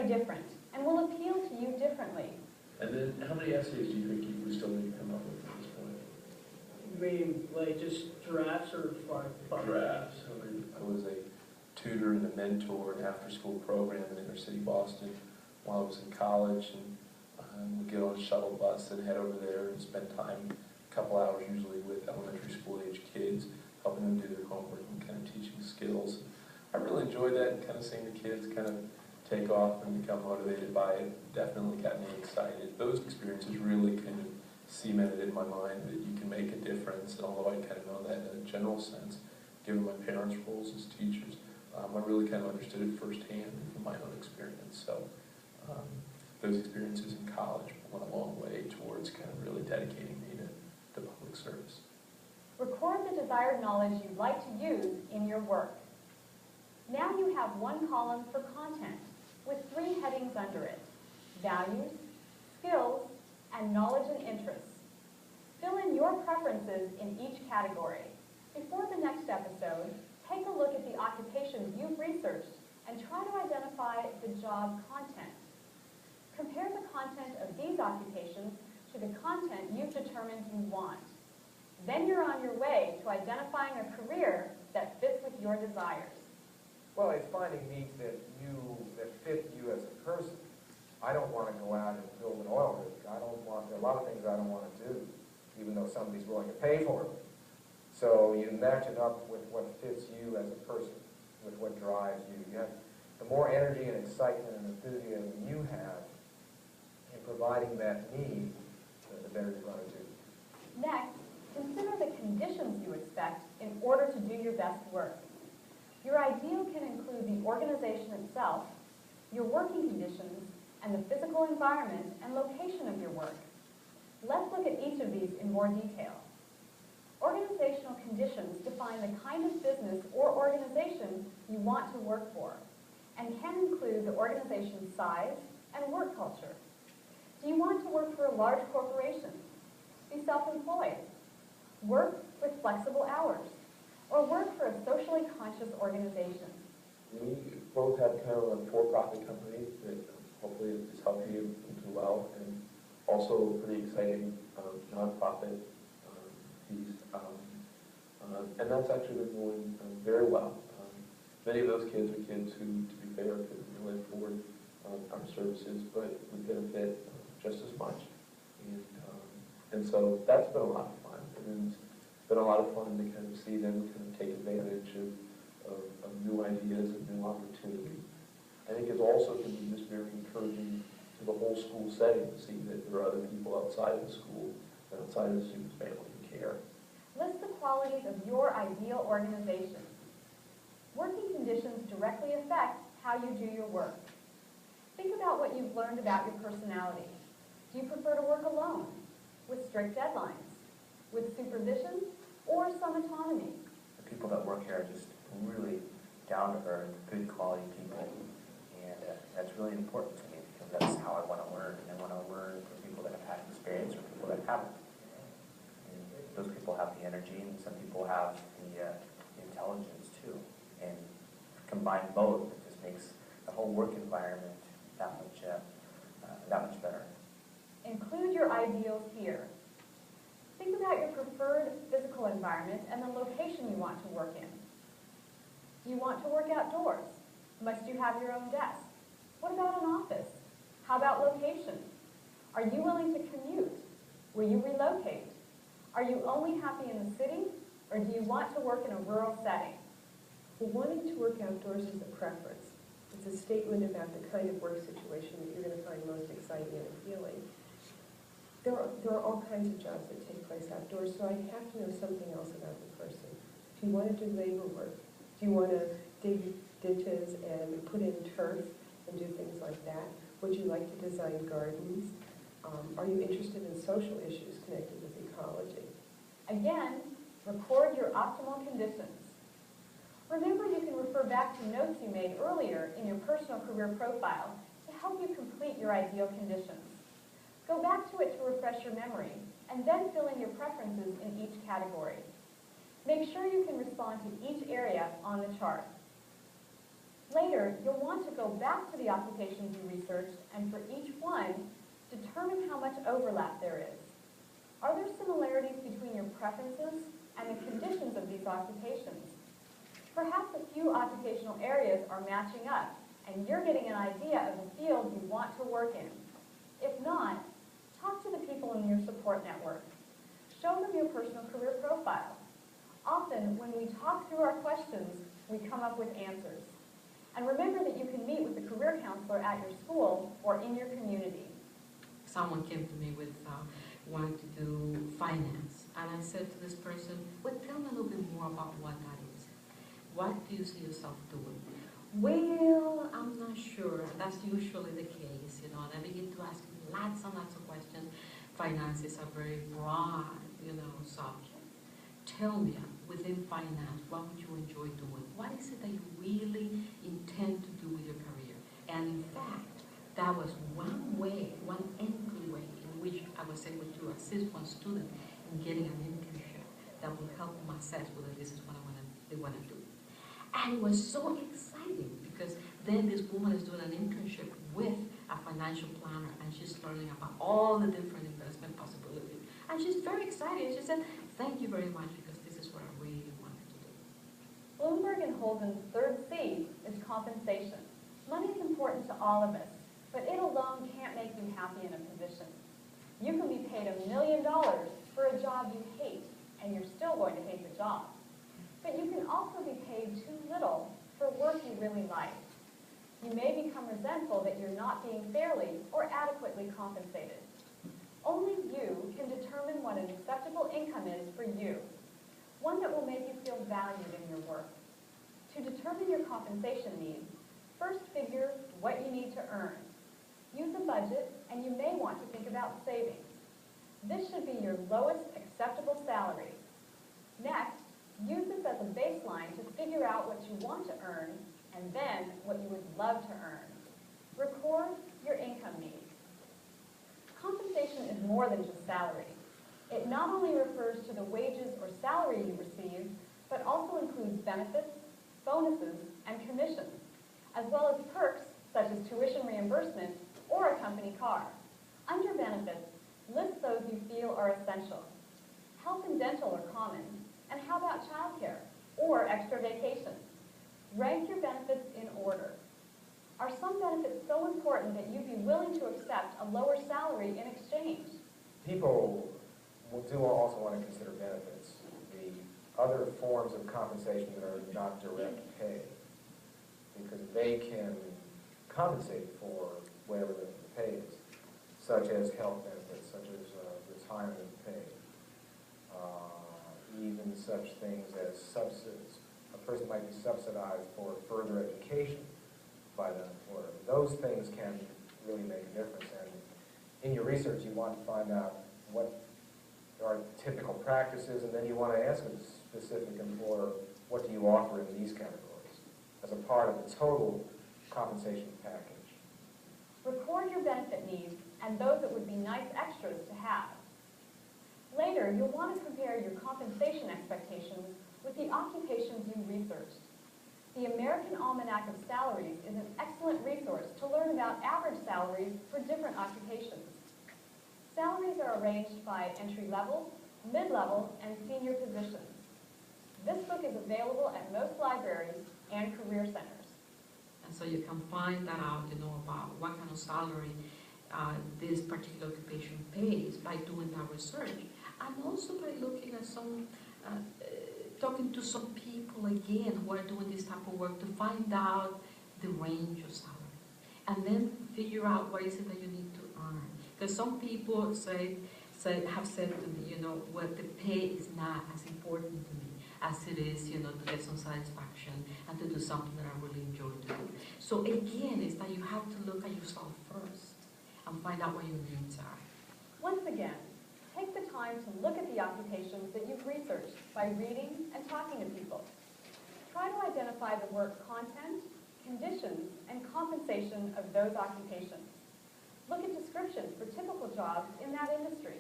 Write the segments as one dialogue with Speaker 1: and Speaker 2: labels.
Speaker 1: very different and will appeal to you differently.
Speaker 2: And then how many essays do you think you still need to come up with at this point?
Speaker 3: You mean like just drafts or five?
Speaker 2: Drafts.
Speaker 4: I was a tutor and a mentor in after-school program in inner city Boston while I was in college, and would get on a shuttle bus and head over there and spend time, a couple hours usually, with elementary school age kids, helping them do their homework and kind of teaching skills. I really enjoyed that, and kind of seeing the kids kind of take off and become motivated by it definitely got me excited. Those experiences really kind of cemented in my mind that you can make a difference, and although I kind of know that in a general sense, given my parents' roles as teachers, I really kind of understood it firsthand from my own experience. So those experiences in college went a long way towards kind of really dedicating me to public service.
Speaker 1: Record the desired knowledge you'd like to use in your work. Now you have one column for content with 3 headings under it: values, skills, and knowledge and interests. Fill in your preferences in each category. Before the next episode, take a look at the occupations you've researched and try to identify the job content. Compare the content of these occupations to the content you've determined you want. Then you're on your way to identifying a career that fits with your desires.
Speaker 5: Well, it's finding needs that fit you as a person. I don't want to go out and build an oil rig. There are a lot of things I don't want to do, even though somebody's willing to pay for it. So you match it up with what fits you as a person, with what drives you. The more energy and excitement and enthusiasm you have in providing that need, the better you're going to do.
Speaker 1: Next, consider the conditions you expect in order to do your best work. Your ideal can include the organization itself, your working conditions, and the physical environment and location of your work. Let's look at each of these in more detail. Organizational conditions define the kind of business or organization you want to work for and can include the organization's size and work culture. Do you want to work for a large corporation? Be self-employed. Work with flexible hours. Or work for a socially conscious organization.
Speaker 4: We both have kind of a for-profit company that hopefully is healthy and do well, and also a pretty exciting nonprofit piece. And that's actually been going very well. Many of those kids are kids who, to be fair, couldn't really afford our services, but we benefit just as much. And so that's been a lot of fun. And it's been a lot of fun to kind of see them kind of take advantage of new ideas and new opportunities. I think it's also can be just very encouraging to the whole school setting to see that there are other people outside of the school and outside of the student's family who care.
Speaker 1: List the qualities of your ideal organization. Working conditions directly affect how you do your work. Think about what you've learned about your personality. Do you prefer to work alone, with strict deadlines, with supervision, or some autonomy?
Speaker 6: The people that work here are just really down-to-earth, good quality people, and that's really important to me because that's how I want to learn. I want to learn from people that have had experience or people that haven't. And those people have the energy, and some people have the intelligence too. And combine both, it just makes the whole work environment that much better.
Speaker 1: Include your ideals here. Think about your preferred physical environment and the location you want to work in. Do you want to work outdoors? Must you have your own desk? What about an office? How about location? Are you willing to commute? Will you relocate? Are you only happy in the city, or do you want to work in a rural setting?
Speaker 7: Well, wanting to work outdoors is a preference. It's a statement about the kind of work situation that you're going to find most exciting and appealing. There are all kinds of jobs that take place outdoors, so I have to know something else about the person. Do you want to do labor work? Do you want to dig ditches and put in turf and do things like that? Would you like to design gardens? Are you interested in social issues connected with ecology?
Speaker 1: Again, record your optimal conditions. Remember, you can refer back to notes you made earlier in your personal career profile to help you complete your ideal conditions. Go back to it to refresh your memory, and then fill in your preferences in each category. Make sure you can respond to each area on the chart. Later, you'll want to go back to the occupations you researched and for each one, determine how much overlap there is. Are there similarities between your preferences and the conditions of these occupations? Perhaps a few occupational areas are matching up and you're getting an idea of the field you want to work in. If not, talk to the people in your support network. Show them your personal career profile. Often, when we talk through our questions, we come up with answers. And remember that you can meet with the career counselor at your school or in your community.
Speaker 8: Someone came to me with wanting to do finance, and I said to this person, well, tell me a little bit more about what that is. What do you see yourself doing? Well, I'm not sure. That's usually the case, you know, and I begin to ask lots and lots of questions. Finance is a very broad, subject. Tell me, within finance, what would you enjoy doing? What is it that you really intend to do with your career? And in fact, that was one way, one entry way in which I was able to assist one student in getting an internship that will help them assess whether this is what they want to do. And it was so exciting because then this woman is doing an internship with a financial planner and she's learning about all the different investment possibilities. And she's very excited. She said, thank you very much because this is what I really wanted to do.
Speaker 1: Bloomberg and Holden's third C is compensation. Money is important to all of us, but it alone can't make you happy in a position. You can be paid $1 million for a job you hate, and you're still going to hate the job. But you can also be paid too little for work you really like. You may become resentful that you're not being fairly or adequately compensated. Only you can determine what an acceptable income is for you, one that will make you feel valued in your work. To determine your compensation needs, first figure what you need to earn. Use a budget, and you may want to think about savings. This should be your lowest acceptable salary. Next, use this as a baseline to figure out what you want to earn, and then what you would love to earn. Record your income needs. Compensation is more than just salary. It not only refers to the wages or salary you receive, but also includes benefits, bonuses, and commissions, as well as perks such as tuition reimbursement or a company car. Under benefits, list those you feel are essential. Health and dental are common, and how about childcare or extra vacation? Rank your benefits in order. Are some benefits so important that you'd be willing to accept a lower salary in exchange?
Speaker 5: People do also want to consider benefits, the other forms of compensation that are not direct pay, because they can compensate for whatever the pay is, such as health benefits, such as retirement pay, even such things as subsidies. A person might be subsidized for further education by the employer. Those things can really make a difference. And in your research, you want to find out what are typical practices, and then you want to ask a specific employer, what do you offer in these categories as a part of the total compensation package?
Speaker 1: Record your benefit needs and those that would be nice extras to have. Later, you'll want to compare your compensation expectations with the occupations you researched. The American Almanac of Salaries is an excellent resource to learn about average salaries for different occupations. Salaries are arranged by entry level, mid-level, and senior positions. This book is available at most libraries and career centers.
Speaker 8: And so you can find that out, about what kind of salary this particular occupation pays by doing that research. And also by looking at talking to some people again who are doing this type of work to find out the range of salary. And then figure out what is it that you need to earn. Because some people have said to me, well, the pay is not as important to me as it is, to get some satisfaction and to do something that I really enjoy doing. So again, it's that you have to look at yourself first and find out what your needs are.
Speaker 1: Once again, take the time to look at the occupations that you've researched by reading and talking to people. Try to identify the work content, conditions, and compensation of those occupations. Look at descriptions for typical jobs in that industry.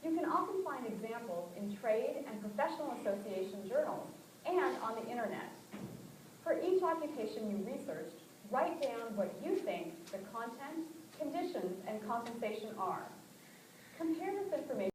Speaker 1: You can often find examples in trade and professional association journals and on the internet. For each occupation you researched, write down what you think the content, conditions, and compensation are. Compare this information